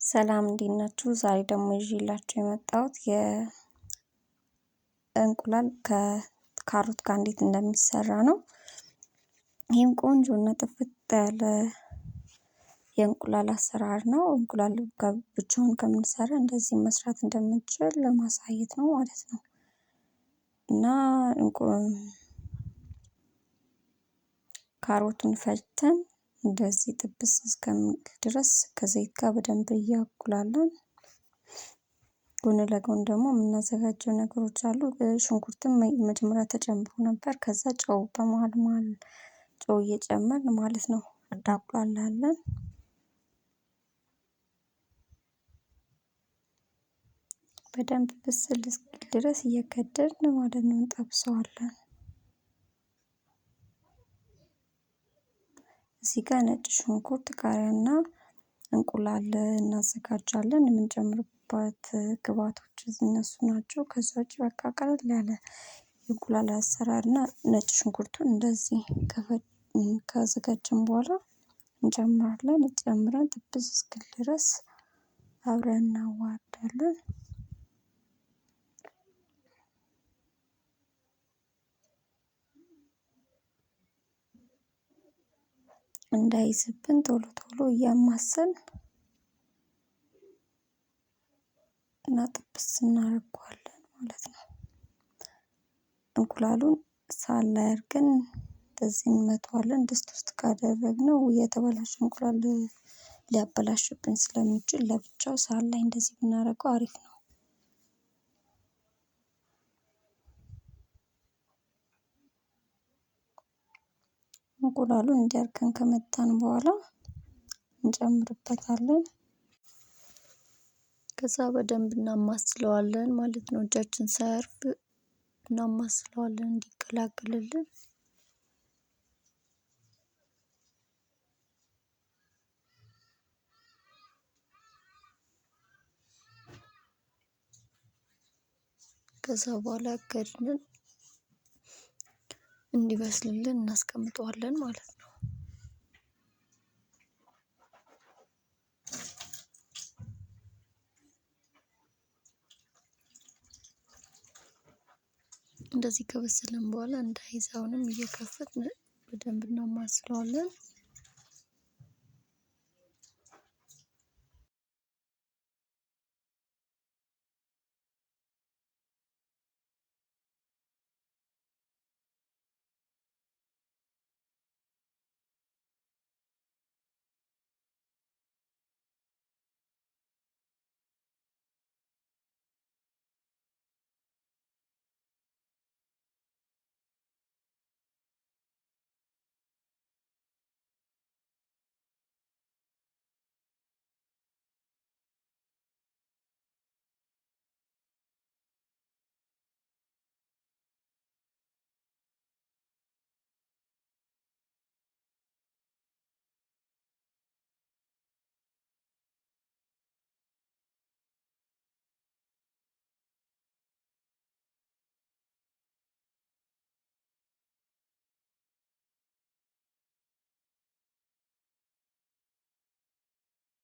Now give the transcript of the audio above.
ሰላም እንዴት ናችሁ? ዛሬ ደግሞ ይዤላችሁ የመጣሁት የእንቁላል ከካሮት ጋር እንዴት እንደሚሰራ ነው። ይህም ቆንጆ እና ጥፍጥ ያለ የእንቁላል አሰራር ነው። እንቁላል ብቻውን ከምንሰራ እንደዚህ መስራት እንደምንችል ለማሳየት ነው ማለት ነው። እና ካሮቱን ፈጭተን እንደዚህ ጥብስ እስከሚል ድረስ ከዘይት ጋር በደንብ እያቁላለን። ጎን ለጎን ደግሞ የምናዘጋጀው ነገሮች አሉ። ሽንኩርትም መጀመሪያ ተጨምሮ ነበር። ከዛ ጨው በመሃል ጨው እየጨመርን ማለት ነው እናቁላላለን። በደንብ ብስል እስኪል ድረስ እየከደንን ማለት ነው እንጠብሰዋለን። እዚህ ጋር ነጭ ሽንኩርት፣ ቃሪያና እንቁላል እናዘጋጃለን። የምንጨምርበት ግብአቶች እነሱ ናቸው። ከዛ ውጪ በቃ ቀለል ያለ የእንቁላል አሰራር እና ነጭ ሽንኩርቱን እንደዚህ ካዘጋጀን በኋላ እንጨምራለን። ጨምረን ጥብስ እስኪል ድረስ አብረን እናዋህዳለን። እንዳይዝብን ቶሎ ቶሎ እያማሰልን እና ጥብስ እናደርገዋለን ማለት ነው። እንቁላሉን ሳህን ላይ አድርገን እንደዚህ እንመታዋለን። ድስት ውስጥ ካደረግነው የተበላሸ እንቁላል ሊያበላሽብን ስለሚችል ለብቻው ሳህን ላይ እንደዚህ ብናደርገው አሪፍ ነው። እንቁላሉን እንዲህ አድርገን ከመታን በኋላ እንጨምርበታለን። ከዛ በደንብ እናማስለዋለን ማለት ነው። እጃችን ሳያርፍ እናማስለዋለን እንዲቀላቀልልን። ከዛ በኋላ ከድነን እንዲበስልልን እናስቀምጠዋለን ማለት ነው። እንደዚህ ከበሰለን በኋላ እንዳይዝ አሁንም እየከፈትን በደንብ እናማስለዋለን።